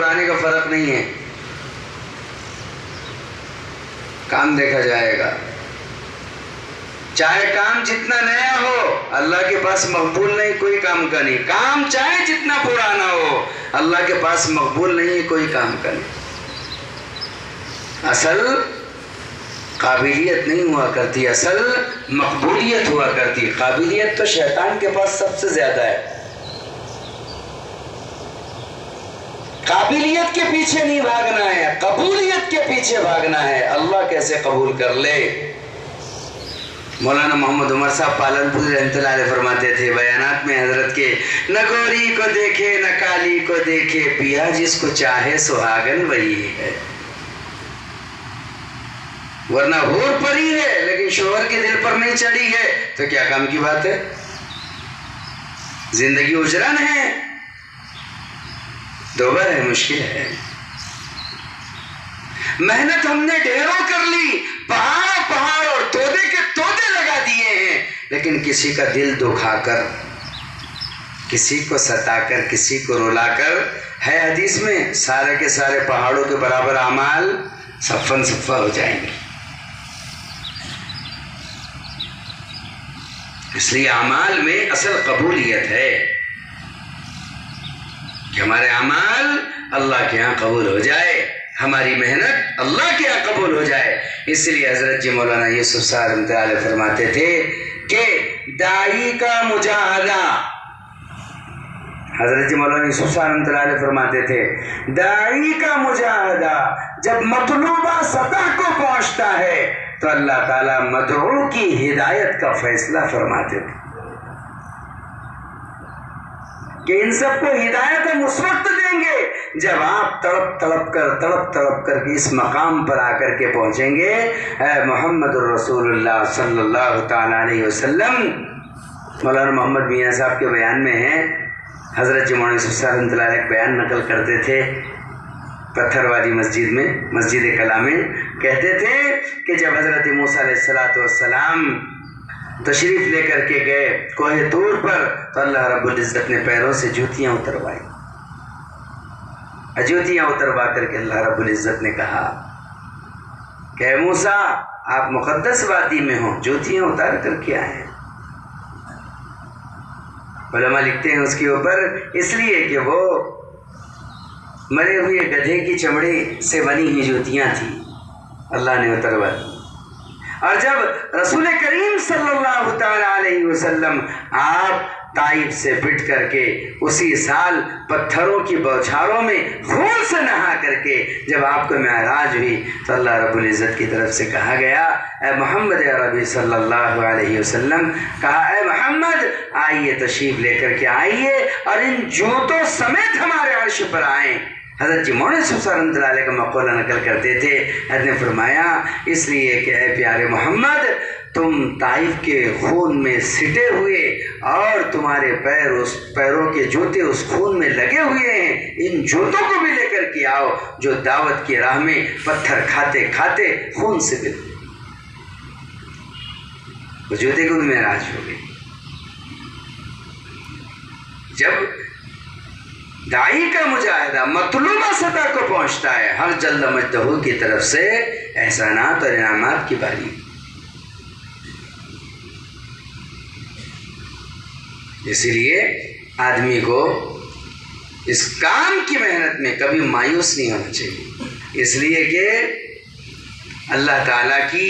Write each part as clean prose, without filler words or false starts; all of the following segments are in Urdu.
پرانے کا فرق نہیں ہے، کام دیکھا جائے گا۔ چاہے کام جتنا نیا ہو اللہ کے پاس مقبول نہیں کوئی کام کا نہیں، کام چاہے جتنا پرانا ہو اللہ کے پاس مقبول نہیں ہے کوئی کام کا نہیں۔ اصل قابلیت نہیں ہوا کرتی، اصل مقبولیت ہوا کرتی۔ قابلیت تو شیطان کے پاس سب سے زیادہ ہے، قابلیت کے پیچھے نہیں بھاگنا ہے، قبولیت کے پیچھے بھاگنا ہے۔ اللہ کیسے قبول کر لے؟ مولانا محمد عمر صاحب پالن پوری رحمۃ اللہ علیہ فرماتے تھے بیانات میں حضرت کے، نہ گوری کو دیکھے نہ کالی کو دیکھے، پیا جس کو چاہے سہاگن وہی ہے۔ ورنہ حور پری ہے لیکن شوہر کے دل پر نہیں چڑھی ہے تو کیا کام کی بات ہے؟ زندگی اجرن ہے، دوبر ہے، مشکل ہے۔ محنت ہم نے ڈھیروں کر لی، پہاڑ اور تودے کے تودے لگا دیے ہیں، لیکن کسی کا دل دکھا کر، کسی کو ستا کر، کسی کو رلا کر، ہے حدیث میں سارے کے سارے پہاڑوں کے برابر اعمال صفن صفا ہو جائیں گے۔ اس لیے اعمال میں اصل قبولیت ہے کہ ہمارے اعمال اللہ کے ہاں قبول ہو جائے، ہماری محنت اللہ کے یہاں قبول ہو جائے۔ اس لیے حضرت جی مولانا یوسف صاحب رحمۃ اللہ علیہ فرماتے تھے کہ داعی کا مجاہدہ، حضرت جی مولانا یوسف صاحب رحمۃ اللہ علیہ فرماتے تھے داعی کا مجاہدہ جب مطلوبہ سطح کو پہنچتا ہے تو اللہ تعالیٰ مدعو کی ہدایت کا فیصلہ فرماتے تھے کہ ان سب کو ہدایت ہم اس وقت دیں گے جب آپ تڑپ تڑپ کر کے اس مقام پر آ کر کے پہنچیں گے، اے محمد الرسول اللہ صلی اللہ تعالیٰ علیہ وسلم۔ مولانا محمد میاں صاحب کے بیان میں ہے، حضرت جی مولانا یوسف صاحب رحمۃ اللہ علیہ بیان نقل کرتے تھے پتھر والی مسجد میں، مسجد کلا میں، کہتے تھے کہ جب حضرت موسیٰ علیہ السلام تشریف لے کر کے گئے کوہ طور پر تو اللہ رب العزت نے پیروں سے جوتیاں اتروائی، جوتیاں اتروا کر کے اللہ رب العزت نے کہا کہ اے موسیٰ آپ مقدس وادی میں ہوں، جوتیاں اتار کر کے آئے ہیں۔ علماء لکھتے ہیں اس کے اوپر اس لیے کہ وہ مرے ہوئے گدھے کی چمڑی سے بنی ہوئی جوتیاں تھیں، اللہ نے اتروا دی۔ اور جب رسول کریم صلی اللہ تعالیٰ علیہ وسلم آپ طائف سے پٹ کر کے اسی سال پتھروں کی بوچھاروں میں خون سے نہا کر کے جب آپ کو معراج ہوئی تو اللہ رب العزت کی طرف سے کہا گیا اے محمد عربی صلی اللہ علیہ وسلم، کہا اے محمد آئیے تشریف لے کر کے آئیے اور ان جوتوں سمیت ہمارے عرش پر آئیں۔ حضرت جی مولانا یوسف صاحب رحمۃ اللہ علیہ کا مقولہ نقل کرتے تھے، حضرت نے فرمایا اس لیے کہ اے پیارے محمد تم طائف کے خون میں سٹے ہوئے اور تمہارے پیروں کے جوتے اس خون میں لگے ہوئے ہیں، ان جوتوں کو بھی لے کر کے آؤ جو دعوت کی راہ میں پتھر کھاتے کھاتے خون سے ملے۔ وہ جوتے کو بھی معراج ہو گئی۔ جب داعی کا مجاہدہ مطلوبہ سطح کو پہنچتا ہے، ہر جل مجدہ کی طرف سے احسانات اور انعامات کی باری۔ اسی لیے آدمی کو اس کام کی محنت میں کبھی مایوس نہیں ہونا چاہیے، اس لیے کہ اللہ تعالیٰ کی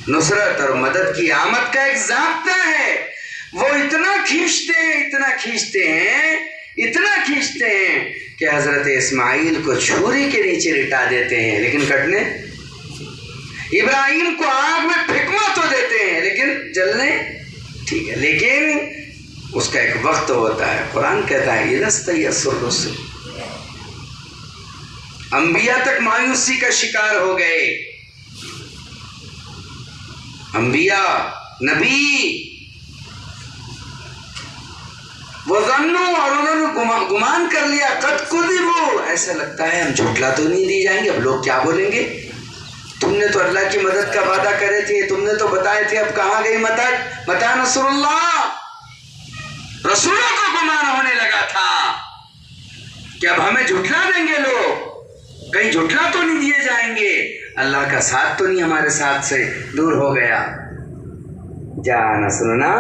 نصرت اور مدد کی آمد کا ایک ضابطہ ہے۔ وہ اتنا کھینچتے ہیں کہ حضرت اسماعیل کو چھری کے نیچے لٹا دیتے ہیں لیکن کٹنے، ابراہیم کو آگ میں پھینکوا تو دیتے ہیں لیکن جلنے ٹھیک ہے، لیکن اس کا ایک وقت ہوتا ہے۔ قرآن کہتا ہے اِذَا اسْتَيْأَسَ الرُّسُلُ، انبیاء تک مایوسی کا شکار ہو گئے، انبیاء نبی وہ ظنوا، اور انہوں نے گمان کر لیا، قد کذبوا، ایسا لگتا ہے ہم جھٹلا تو نہیں دی جائیں گے، اب لوگ کیا بولیں گے، تم نے تو اللہ کی مدد کا وعدہ کرے تھے، تم نے تو بتائے تھے، اب کہاں گئی مدد، متى نصر اللہ۔ رسولوں کو گمان ہونے لگا تھا کہ اب ہمیں جھٹلا دیں گے لوگ، جھٹلا تو نہیں دیے جائیں گے، اللہ کا ساتھ تو نہیں ہمارے ساتھ سے دور ہو گیا۔ جانا سننا،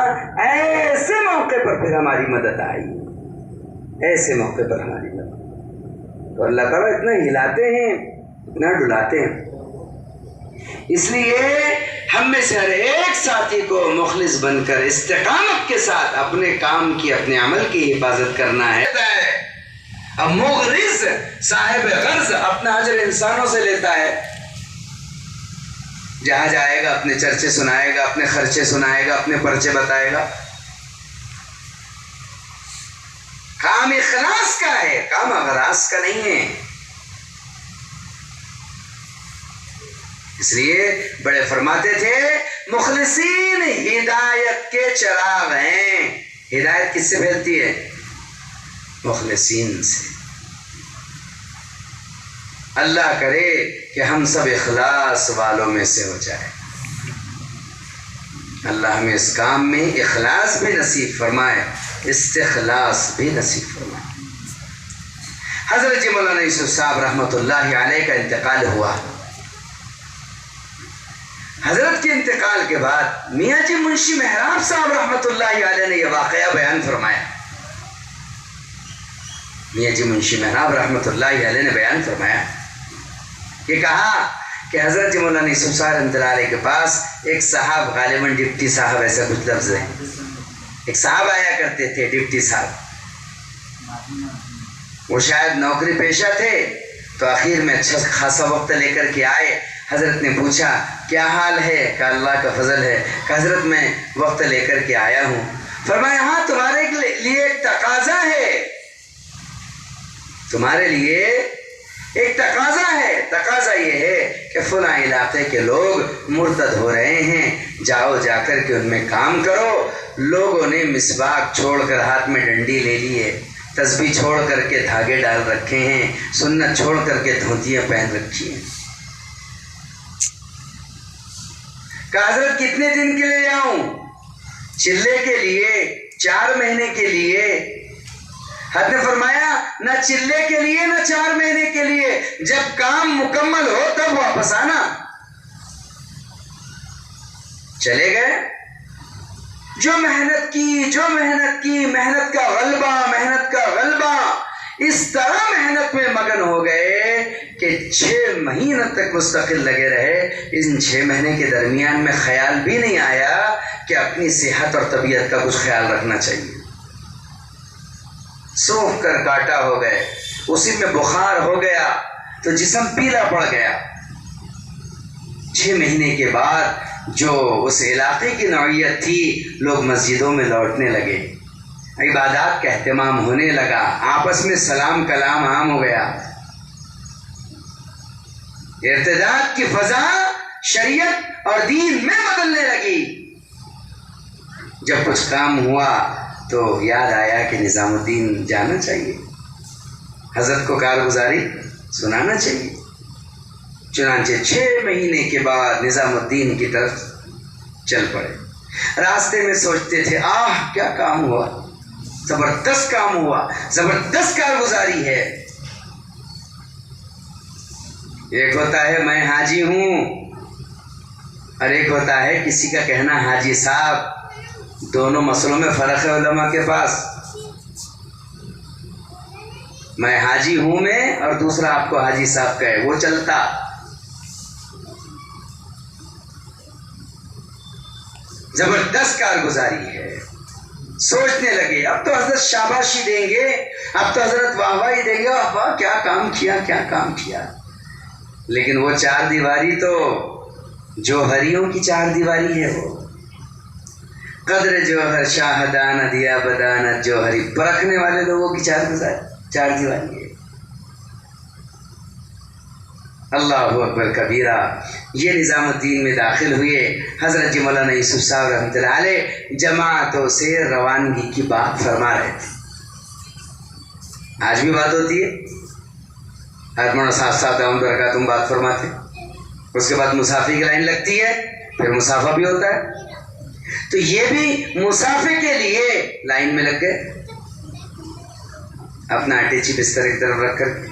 ایسے موقع پر پھر ہماری مدد آئی، ایسے موقع پر ہماری مدد۔ تو اللہ تعالیٰ اتنا ہلاتے ہیں، اتنا ڈلاتے ہیں۔ اس لیے ہم میں سے ہر ایک ساتھی کو مخلص بن کر استقامت کے ساتھ اپنے کام کی، اپنے عمل کی حفاظت کرنا ہے۔ اب مغرض صاحب غرض اپنا اجر انسانوں سے لیتا ہے، جہاں جائے گا اپنے چرچے سنائے گا، اپنے خرچے سنائے گا، اپنے پرچے بتائے گا۔ کام اخلاص کا ہے، کام اغراض کا نہیں ہے۔ اس لیے بڑے فرماتے تھے مخلصین ہدایت کے چراغ ہیں۔ ہدایت کس سے پھیلتی ہے؟ مخلصین سے۔ اللہ کرے کہ ہم سب اخلاص والوں میں سے ہو جائے۔ اللہ ہمیں اس کام میں اخلاص بھی نصیب فرمائے، استخلاص بھی نصیب فرمائے۔ حضرت جی مولانا یوسف صاحب رحمۃ اللہ علیہ کا انتقال ہوا۔ حضرت کے انتقال کے بعد میاں جی منشی محراب صاحب رحمۃ اللہ علیہ نے یہ واقعہ بیان فرمایا۔ میاں جی منشی محراب رحمۃ اللہ علیہ نے بیان فرمایا، یہ کہا کہ حضرت جی مولانا یوسف صاحب رحمۃ اللہ علیہ کے پاس ایک صاحب، غالباً ڈپٹی صاحب، ایسا کچھ لفظ ہے، ایک صاحب آیا کرتے تھے، ڈپٹی صاحب۔ وہ شاید نوکری پیشہ تھے، تو آخر میں اچھا خاصا وقت لے کر کے آئے۔ حضرت نے پوچھا کیا حال ہے؟ کہ اللہ کا فضل ہے۔ کہ حضرت میں وقت لے کر کے آیا ہوں۔ فرمایا ہاں تمہارے لیے ایک تقاضا ہے، تمہارے لیے ایک تقاضا ہے۔ تقاضا یہ ہے کہ فلاں علاقے کے لوگ مرتد ہو رہے ہیں، جاؤ جا کر کے ان میں کام کرو۔ لوگوں نے مسواک چھوڑ کر ہاتھ میں ڈنڈی لے لی ہے، تسبیح چھوڑ کر کے دھاگے ڈال رکھے ہیں، سنت چھوڑ کر کے دھوتیاں پہن رکھی ہیں۔ کہ حضرت کتنے دن کے لیے آؤں؟ چلے کے لیے، 4 مہینے کے لیے۔ حضرت نے فرمایا نہ چلے کے لیے نہ 4 مہینے کے لیے، جب کام مکمل ہو تب واپس آنا۔ چلے گئے، جو محنت کی، محنت کا غلبہ، اس طرح محنت میں مگن ہو گئے کہ 6 مہینے تک مستقل لگے رہے۔ ان 6 مہینے کے درمیان میں خیال بھی نہیں آیا کہ اپنی صحت اور طبیعت کا کچھ خیال رکھنا چاہیے۔ سوکھ کر کاٹا ہو گئے، اسی میں بخار ہو گیا تو جسم پیلا پڑ گیا۔ 6 مہینے کے بعد جو اس علاقے کی نوعیت تھی، لوگ مسجدوں میں لوٹنے لگے، عبادات کا اہتمام ہونے لگا، آپس میں سلام کلام عام ہو گیا، ارتداد کی فضا شریعت اور دین میں بدلنے لگی۔ جب کچھ کام ہوا تو یاد آیا کہ نظام الدین جانا چاہیے، حضرت کو کارگزاری سنانا چاہیے۔ چنانچہ 6 مہینے کے بعد نظام الدین کی طرف چل پڑے۔ راستے میں سوچتے تھے کیا کام ہوا، زبردست کام ہوا، زبردست کارگزاری ہے۔ ایک ہوتا ہے میں حاجی ہوں، اور ایک ہوتا ہے کسی کا کہنا حاجی صاحب۔ دونوں مسئلوں میں فرق ہے علماء کے پاس۔ میں حاجی ہوں میں، اور دوسرا آپ کو حاجی صاحب کہے، وہ چلتا۔ زبردست کارگزاری ہے۔ سوچنے لگے اب تو حضرت شاباشی دیں گے، اب تو حضرت واہ واہی دیں گے، واہ کیا کام کیا۔ لیکن وہ 4 دیواری تو جوہریوں کی 4 دیواری ہے۔ وہ قدر جوہر شاہدانہ دیا بدانہ جوہری، پرکھنے والے لوگوں کی 4 دیواری ہے۔ اللہ اکبر کبیرہ۔ یہ نظام الدین میں داخل ہوئے۔ حضرت جی مولانا یوسف صاحب رحمۃ اللہ علیہ جماعتوں سے روانگی کی بات فرما رہے تھے۔ آج بھی بات ہوتی ہے، حضرت مولانا صاحب دامت برکاتہم بات فرماتے، اس کے بعد مسافے کی لائن لگتی ہے، پھر مسافہ بھی ہوتا ہے، تو یہ بھی مسافے کے لیے لائن میں لگ گئے، اپنا اٹیچی بستر ایک طرف رکھ کر کے۔